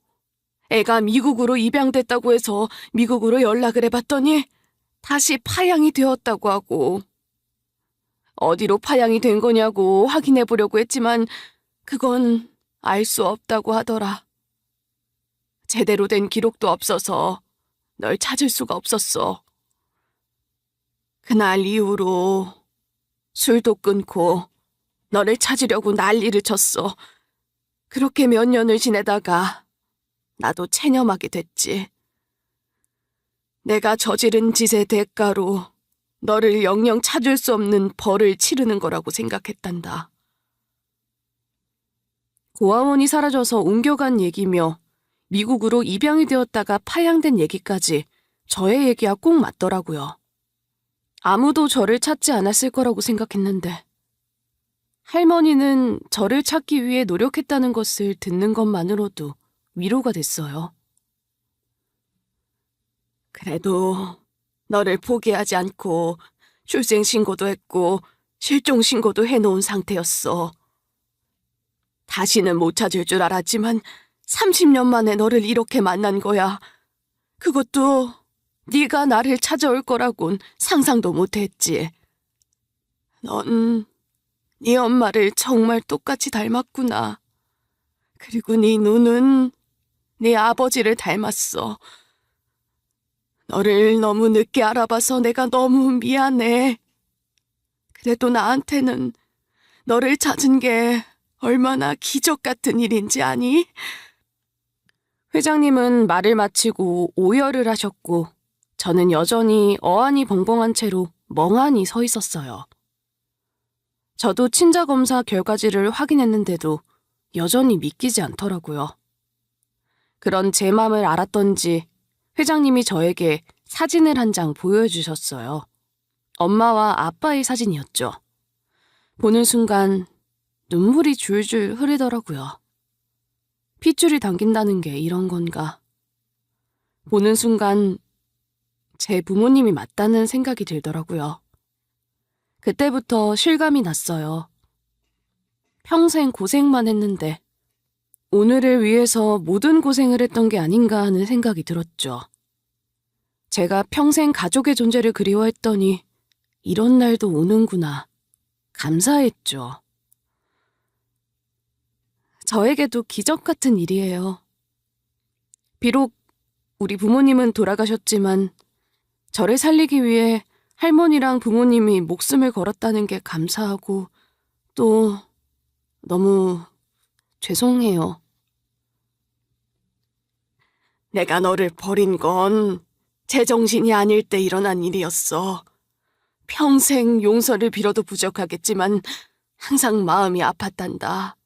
애가 미국으로 입양됐다고 해서 미국으로 연락을 해봤더니 다시 파양이 되었다고 하고 어디로 파양이 된 거냐고 확인해 보려고 했지만 그건 알 수 없다고 하더라. 제대로 된 기록도 없어서 널 찾을 수가 없었어. 그날 이후로 술도 끊고 너를 찾으려고 난리를 쳤어. 그렇게 몇 년을 지내다가 나도 체념하게 됐지. 내가 저지른 짓의 대가로 너를 영영 찾을 수 없는 벌을 치르는 거라고 생각했단다. 고아원이 사라져서 옮겨간 얘기며 미국으로 입양이 되었다가 파양된 얘기까지 저의 얘기와 꼭 맞더라고요. 아무도 저를 찾지 않았을 거라고 생각했는데 할머니는 저를 찾기 위해 노력했다는 것을 듣는 것만으로도 위로가 됐어요. 그래도 너를 포기하지 않고 출생신고도 했고 실종신고도 해놓은 상태였어. 다시는 못 찾을 줄 알았지만 30년 만에 너를 이렇게 만난 거야. 그것도 네가 나를 찾아올 거라곤 상상도 못했지. 넌 네 엄마를 정말 똑같이 닮았구나. 그리고 네 눈은 네 아버지를 닮았어. 너를 너무 늦게 알아봐서 내가 너무 미안해. 그래도 나한테는 너를 찾은 게 얼마나 기적 같은 일인지 아니? 회장님은 말을 마치고 오열을 하셨고 저는 여전히 어안이 벙벙한 채로 멍하니 서 있었어요. 저도 친자검사 결과지를 확인했는데도 여전히 믿기지 않더라고요. 그런 제 맘을 알았던지 회장님이 저에게 사진을 한 장 보여주셨어요. 엄마와 아빠의 사진이었죠. 보는 순간 눈물이 줄줄 흐르더라고요. 핏줄이 당긴다는 게 이런 건가. 보는 순간 제 부모님이 맞다는 생각이 들더라고요. 그때부터 실감이 났어요. 평생 고생만 했는데 오늘을 위해서 모든 고생을 했던 게 아닌가 하는 생각이 들었죠. 제가 평생 가족의 존재를 그리워했더니 이런 날도 오는구나. 감사했죠. 저에게도 기적 같은 일이에요. 비록 우리 부모님은 돌아가셨지만 저를 살리기 위해 할머니랑 부모님이 목숨을 걸었다는 게 감사하고 또 너무 죄송해요. 내가 너를 버린 건 제정신이 아닐 때 일어난 일이었어. 평생 용서를 빌어도 부족하겠지만 항상 마음이 아팠단다.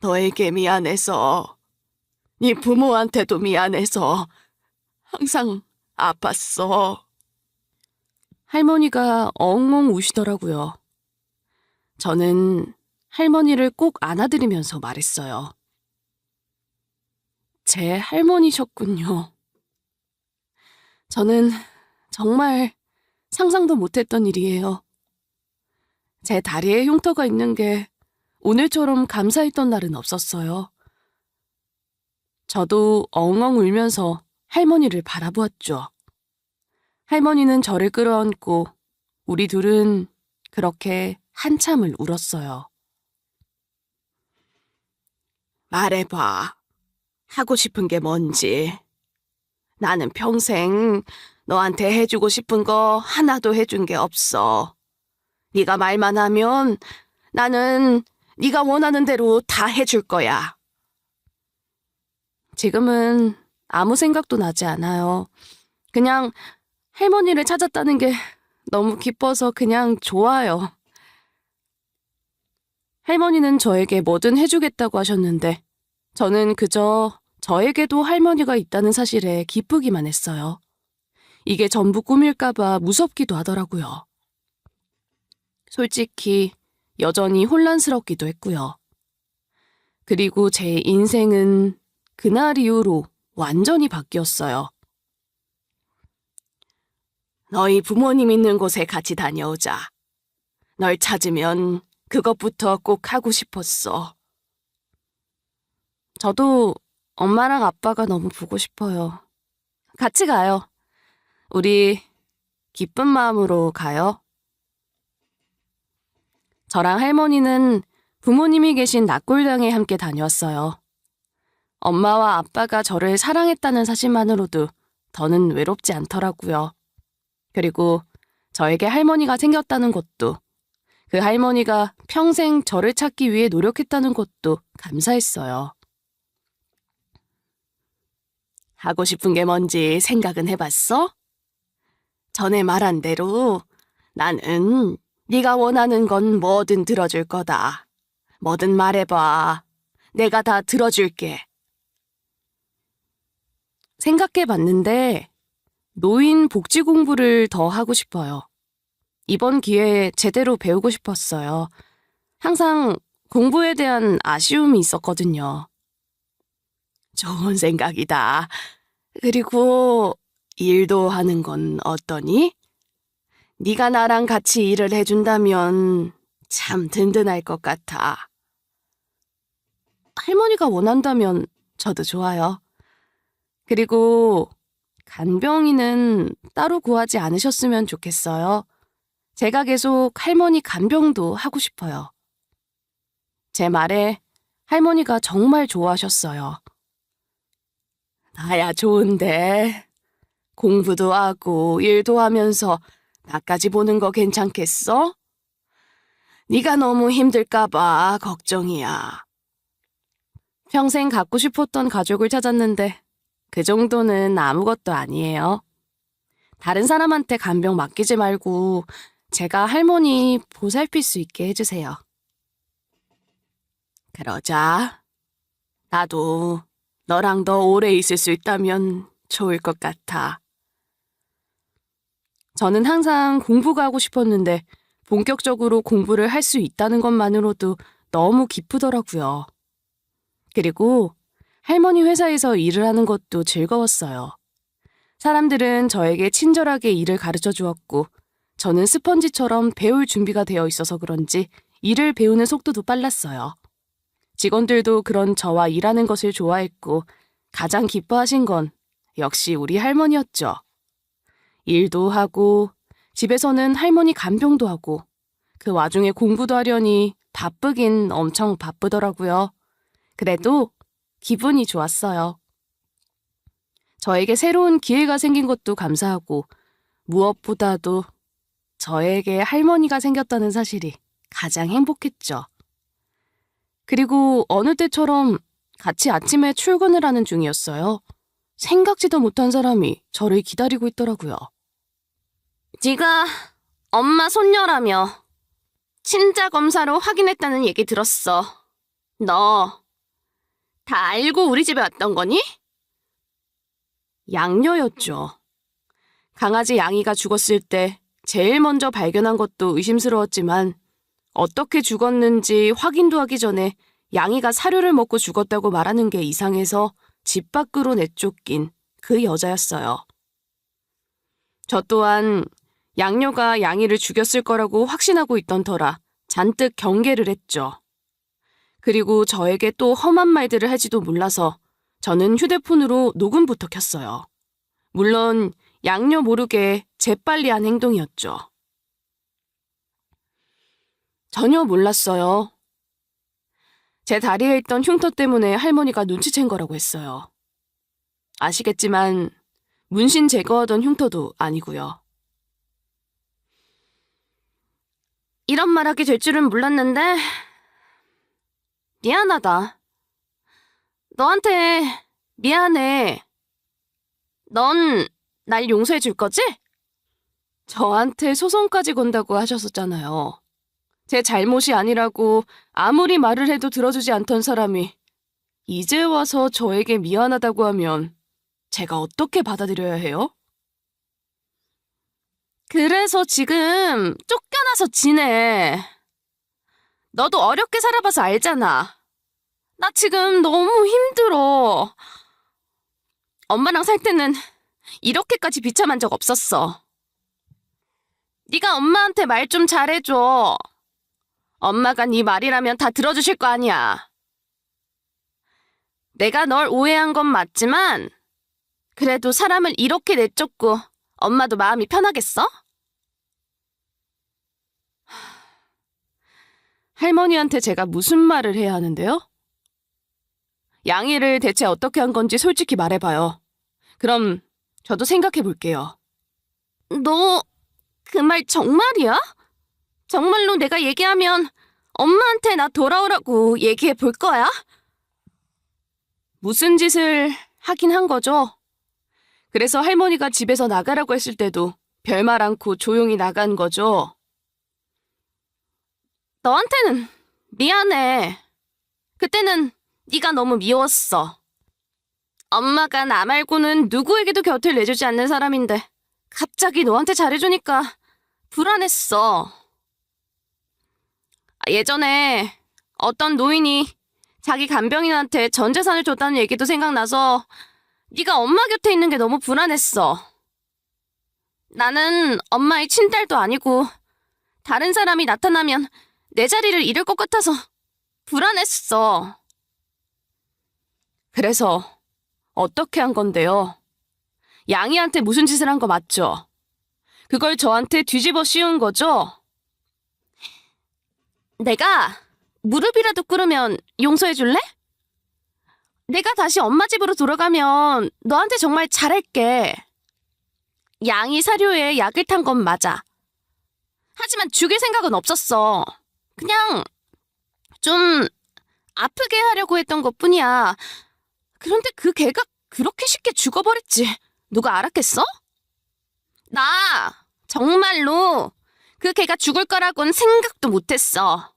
너에게 미안해서, 네 부모한테도 미안해서 항상 아팠어. 할머니가 엉엉 우시더라고요. 저는 할머니를 꼭 안아드리면서 말했어요. 제 할머니셨군요. 저는 정말 상상도 못했던 일이에요. 제 다리에 흉터가 있는 게 오늘처럼 감사했던 날은 없었어요. 저도 엉엉 울면서 할머니를 바라보았죠. 할머니는 저를 끌어안고 우리 둘은 그렇게 한참을 울었어요. 말해봐. 하고 싶은 게 뭔지. 나는 평생 너한테 해주고 싶은 거 하나도 해준 게 없어. 네가 말만 하면 나는 네가 원하는 대로 다 해줄 거야. 지금은 아무 생각도 나지 않아요. 그냥 할머니를 찾았다는 게 너무 기뻐서 그냥 좋아요. 할머니는 저에게 뭐든 해주겠다고 하셨는데 저는 그저 저에게도 할머니가 있다는 사실에 기쁘기만 했어요. 이게 전부 꿈일까봐 무섭기도 하더라고요. 솔직히 여전히 혼란스럽기도 했고요. 그리고 제 인생은 그날 이후로 완전히 바뀌었어요. 너희 부모님 있는 곳에 같이 다녀오자. 널 찾으면 그것부터 꼭 하고 싶었어. 저도 엄마랑 아빠가 너무 보고 싶어요. 같이 가요. 우리 기쁜 마음으로 가요. 저랑 할머니는 부모님이 계신 낙골당에 함께 다녀왔어요. 엄마와 아빠가 저를 사랑했다는 사실만으로도 더는 외롭지 않더라고요. 그리고 저에게 할머니가 생겼다는 것도, 그 할머니가 평생 저를 찾기 위해 노력했다는 것도 감사했어요. 하고 싶은 게 뭔지 생각은 해봤어? 전에 말한 대로 나는 네가 원하는 건 뭐든 들어줄 거다. 뭐든 말해봐. 내가 다 들어줄게. 생각해봤는데 노인 복지 공부를 더 하고 싶어요. 이번 기회에 제대로 배우고 싶었어요. 항상 공부에 대한 아쉬움이 있었거든요. 좋은 생각이다. 그리고 일도 하는 건 어떠니? 네가 나랑 같이 일을 해준다면 참 든든할 것 같아. 할머니가 원한다면 저도 좋아요. 그리고 간병인은 따로 구하지 않으셨으면 좋겠어요. 제가 계속 할머니 간병도 하고 싶어요. 제 말에 할머니가 정말 좋아하셨어요. 나야 좋은데 공부도 하고 일도 하면서 나까지 보는 거 괜찮겠어? 네가 너무 힘들까봐 걱정이야. 평생 갖고 싶었던 가족을 찾았는데 그 정도는 아무것도 아니에요. 다른 사람한테 간병 맡기지 말고 제가 할머니 보살필 수 있게 해주세요. 그러자. 나도 너랑 더 오래 있을 수 있다면 좋을 것 같아. 저는 항상 공부가 하고 싶었는데 본격적으로 공부를 할 수 있다는 것만으로도 너무 기쁘더라고요. 그리고 할머니 회사에서 일을 하는 것도 즐거웠어요. 사람들은 저에게 친절하게 일을 가르쳐 주었고 저는 스펀지처럼 배울 준비가 되어 있어서 그런지 일을 배우는 속도도 빨랐어요. 직원들도 그런 저와 일하는 것을 좋아했고 가장 기뻐하신 건 역시 우리 할머니였죠. 일도 하고 집에서는 할머니 간병도 하고 그 와중에 공부도 하려니 바쁘긴 엄청 바쁘더라고요. 그래도 기분이 좋았어요. 저에게 새로운 기회가 생긴 것도 감사하고 무엇보다도 저에게 할머니가 생겼다는 사실이 가장 행복했죠. 그리고 어느 때처럼 같이 아침에 출근을 하는 중이었어요. 생각지도 못한 사람이 저를 기다리고 있더라고요. 네가 엄마 손녀라며 친자 검사로 확인했다는 얘기 들었어. 너 다 알고 우리 집에 왔던 거니? 양녀였죠. 강아지 양이가 죽었을 때 제일 먼저 발견한 것도 의심스러웠지만 어떻게 죽었는지 확인도 하기 전에 양이가 사료를 먹고 죽었다고 말하는 게 이상해서 집 밖으로 내쫓긴 그 여자였어요. 저 또한 양녀가 양이를 죽였을 거라고 확신하고 있던 터라 잔뜩 경계를 했죠. 그리고 저에게 또 험한 말들을 할지도 몰라서 저는 휴대폰으로 녹음부터 켰어요. 물론 양녀 모르게 재빨리 한 행동이었죠. 전혀 몰랐어요. 제 다리에 있던 흉터 때문에 할머니가 눈치챈 거라고 했어요. 아시겠지만 문신 제거하던 흉터도 아니고요. 이런 말 하게 될 줄은 몰랐는데 미안하다. 너한테 미안해. 넌 날 용서해 줄 거지? 저한테 소송까지 건다고 하셨었잖아요. 제 잘못이 아니라고 아무리 말을 해도 들어주지 않던 사람이 이제 와서 저에게 미안하다고 하면 제가 어떻게 받아들여야 해요? 그래서 지금 쫓겨나서 지내. 너도 어렵게 살아봐서 알잖아. 나 지금 너무 힘들어. 엄마랑 살 때는 이렇게까지 비참한 적 없었어. 네가 엄마한테 말 좀 잘해줘. 엄마가 네 말이라면 다 들어주실 거 아니야. 내가 널 오해한 건 맞지만 그래도 사람을 이렇게 내쫓고 엄마도 마음이 편하겠어? 할머니한테 제가 무슨 말을 해야 하는데요? 양이를 대체 어떻게 한 건지 솔직히 말해봐요. 그럼 저도 생각해 볼게요. 너 그 말 정말이야? 정말로 내가 얘기하면 엄마한테 나 돌아오라고 얘기해 볼 거야? 무슨 짓을 하긴 한 거죠? 그래서 할머니가 집에서 나가라고 했을 때도 별말 않고 조용히 나간 거죠? 너한테는 미안해. 그때는 네가 너무 미웠어. 엄마가 나 말고는 누구에게도 곁을 내주지 않는 사람인데 갑자기 너한테 잘해주니까 불안했어. 예전에 어떤 노인이 자기 간병인한테 전 재산을 줬다는 얘기도 생각나서 네가 엄마 곁에 있는 게 너무 불안했어. 나는 엄마의 친딸도 아니고 다른 사람이 나타나면 내 자리를 잃을 것 같아서 불안했어. 그래서 어떻게 한 건데요? 양이한테 무슨 짓을 한 거 맞죠? 그걸 저한테 뒤집어 씌운 거죠? 내가 무릎이라도 꿇으면 용서해 줄래? 내가 다시 엄마 집으로 돌아가면 너한테 정말 잘할게. 양이 사료에 약을 탄 건 맞아. 하지만 죽일 생각은 없었어. 그냥 좀 아프게 하려고 했던 것뿐이야. 그런데 그 개가 그렇게 쉽게 죽어버렸지. 누가 알았겠어? 나 정말로 그 개가 죽을 거라고는 생각도 못했어.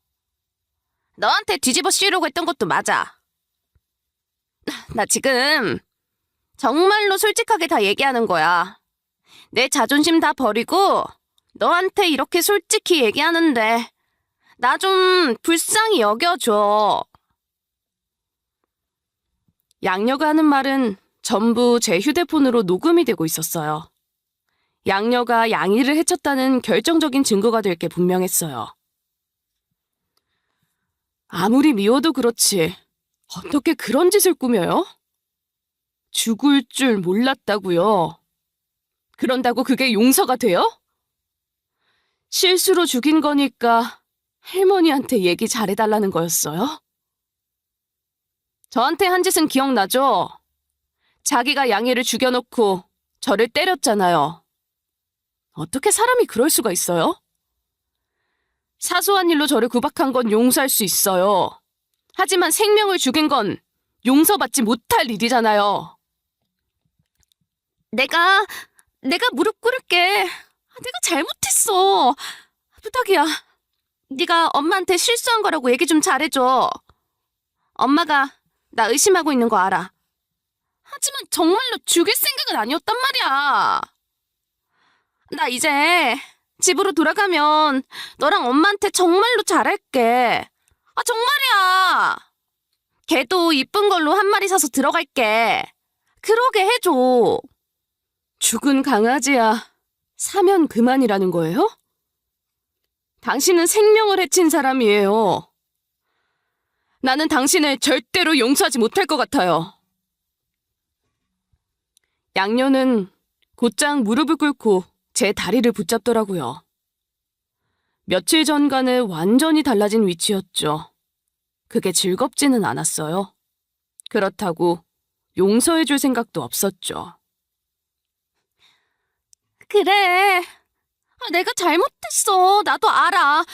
너한테 뒤집어 씌우려고 했던 것도 맞아. 나 지금 정말로 솔직하게 다 얘기하는 거야. 내 자존심 다 버리고 너한테 이렇게 솔직히 얘기하는데 나 좀 불쌍히 여겨줘. 양녀가 하는 말은 전부 제 휴대폰으로 녹음이 되고 있었어요. 양녀가 양이를 해쳤다는 결정적인 증거가 될 게 분명했어요. 아무리 미워도 그렇지 어떻게 그런 짓을 꾸며요? 죽을 줄 몰랐다고요. 그런다고 그게 용서가 돼요? 실수로 죽인 거니까 할머니한테 얘기 잘해달라는 거였어요? 저한테 한 짓은 기억나죠? 자기가 양이를 죽여놓고 저를 때렸잖아요. 어떻게 사람이 그럴 수가 있어요? 사소한 일로 저를 구박한 건 용서할 수 있어요. 하지만 생명을 죽인 건 용서받지 못할 일이잖아요. 내가 무릎 꿇을게. 내가 잘못했어. 부탁이야. 네가 엄마한테 실수한 거라고 얘기 좀 잘해줘. 엄마가 나 의심하고 있는 거 알아. 하지만 정말로 죽일 생각은 아니었단 말이야. 나 이제 집으로 돌아가면 너랑 엄마한테 정말로 잘할게. 아, 정말이야. 개도 이쁜 걸로 한 마리 사서 들어갈게. 그러게 해줘. 죽은 강아지야. 사면 그만이라는 거예요? 당신은 생명을 해친 사람이에요. 나는 당신을 절대로 용서하지 못할 것 같아요. 양녀는 곧장 무릎을 꿇고 제 다리를 붙잡더라고요. 며칠 전과는 완전히 달라진 위치였죠. 그게 즐겁지는 않았어요. 그렇다고 용서해줄 생각도 없었죠. 그래. 내가 잘못했어. 나도 알아.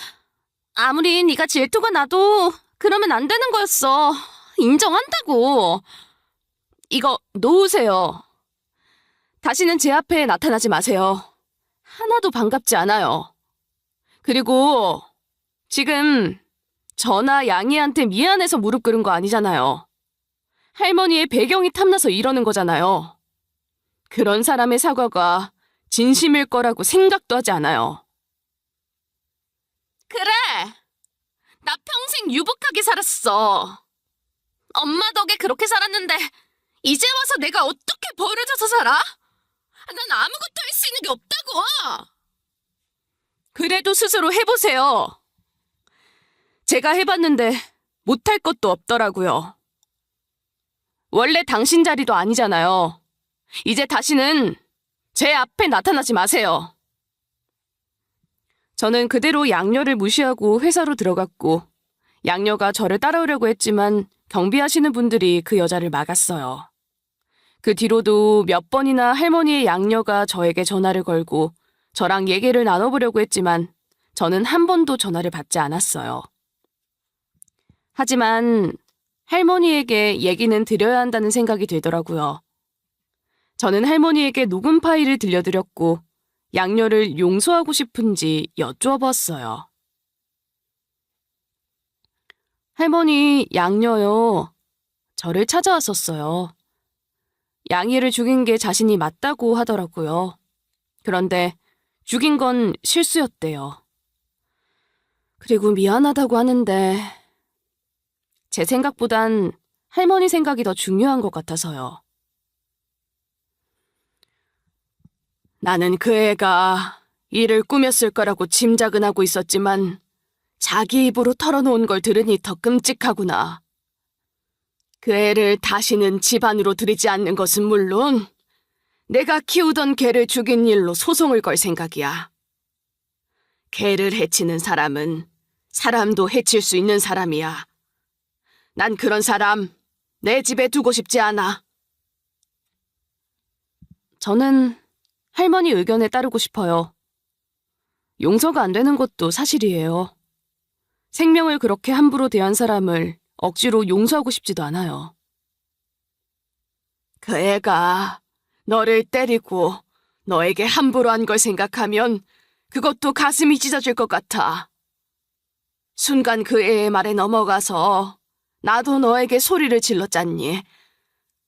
아무리 네가 질투가 나도 그러면 안 되는 거였어. 인정한다고. 이거 놓으세요. 다시는 제 앞에 나타나지 마세요. 하나도 반갑지 않아요. 그리고 지금 저나 양이한테 미안해서 무릎 꿇은 거 아니잖아요. 할머니의 배경이 탐나서 이러는 거잖아요. 그런 사람의 사과가 진심일 거라고 생각도 하지 않아요. 그래! 나 평생 유복하게 살았어. 엄마 덕에 그렇게 살았는데 이제 와서 내가 어떻게 버려져서 살아? 난 아무것도 할 수 있는 게 없다고! 그래도 스스로 해보세요. 제가 해봤는데 못할 것도 없더라고요. 원래 당신 자리도 아니잖아요. 이제 다시는 제 앞에 나타나지 마세요. 저는 그대로 양녀를 무시하고 회사로 들어갔고 양녀가 저를 따라오려고 했지만 경비하시는 분들이 그 여자를 막았어요. 그 뒤로도 몇 번이나 할머니의 양녀가 저에게 전화를 걸고 저랑 얘기를 나눠보려고 했지만 저는 한 번도 전화를 받지 않았어요. 하지만 할머니에게 얘기는 드려야 한다는 생각이 들더라고요. 저는 할머니에게 녹음 파일을 들려드렸고 양녀를 용서하고 싶은지 여쭈어봤어요. 할머니, 양녀요. 저를 찾아왔었어요. 양이를 죽인 게 자신이 맞다고 하더라고요. 그런데 죽인 건 실수였대요. 그리고 미안하다고 하는데 제 생각보단 할머니 생각이 더 중요한 것 같아서요. 나는 그 애가 일을 꾸몄을 거라고 짐작은 하고 있었지만 자기 입으로 털어놓은 걸 들으니 더 끔찍하구나. 그 애를 다시는 집안으로 들이지 않는 것은 물론 내가 키우던 개를 죽인 일로 소송을 걸 생각이야. 개를 해치는 사람은 사람도 해칠 수 있는 사람이야. 난 그런 사람 내 집에 두고 싶지 않아. 저는 할머니 의견에 따르고 싶어요. 용서가 안 되는 것도 사실이에요. 생명을 그렇게 함부로 대한 사람을 억지로 용서하고 싶지도 않아요. 그 애가 너를 때리고 너에게 함부로 한 걸 생각하면 그것도 가슴이 찢어질 것 같아. 순간 그 애의 말에 넘어가서 나도 너에게 소리를 질렀잖니.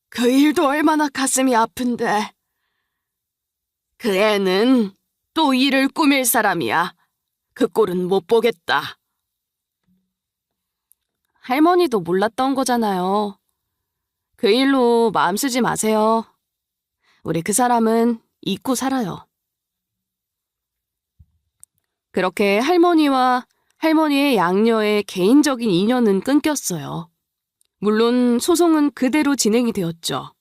그 일도 얼마나 가슴이 아픈데. 그 애는 또 일을 꾸밀 사람이야. 그 꼴은 못 보겠다. 할머니도 몰랐던 거잖아요. 그 일로 마음 쓰지 마세요. 우리 그 사람은 잊고 살아요. 그렇게 할머니와 할머니의 양녀의 개인적인 인연은 끊겼어요. 물론 소송은 그대로 진행이 되었죠.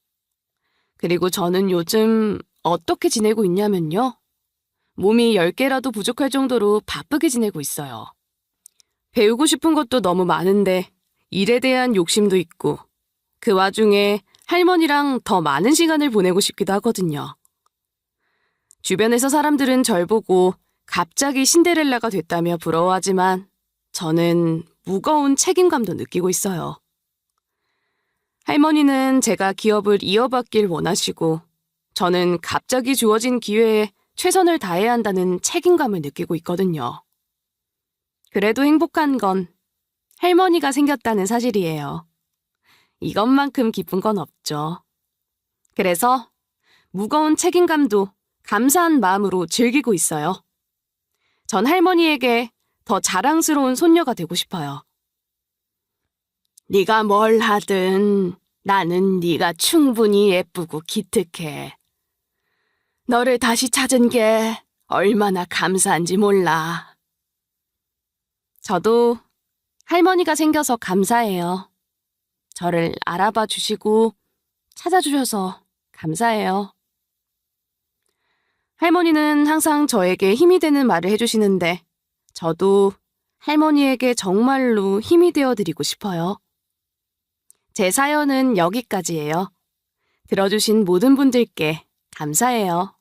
그리고 저는 요즘 어떻게 지내고 있냐면요. 몸이 10개라도 부족할 정도로 바쁘게 지내고 있어요. 배우고 싶은 것도 너무 많은데 일에 대한 욕심도 있고 그 와중에 할머니랑 더 많은 시간을 보내고 싶기도 하거든요. 주변에서 사람들은 절 보고 갑자기 신데렐라가 됐다며 부러워하지만 저는 무거운 책임감도 느끼고 있어요. 할머니는 제가 기업을 이어받길 원하시고 저는 갑자기 주어진 기회에 최선을 다해야 한다는 책임감을 느끼고 있거든요. 그래도 행복한 건 할머니가 생겼다는 사실이에요. 이것만큼 기쁜 건 없죠. 그래서 무거운 책임감도 감사한 마음으로 즐기고 있어요. 전 할머니에게 더 자랑스러운 손녀가 되고 싶어요. 네가 뭘 하든 나는 네가 충분히 예쁘고 기특해. 너를 다시 찾은 게 얼마나 감사한지 몰라. 저도 할머니가 생겨서 감사해요. 저를 알아봐 주시고 찾아주셔서 감사해요. 할머니는 항상 저에게 힘이 되는 말을 해주시는데 저도 할머니에게 정말로 힘이 되어드리고 싶어요. 제 사연은 여기까지예요. 들어주신 모든 분들께 감사해요.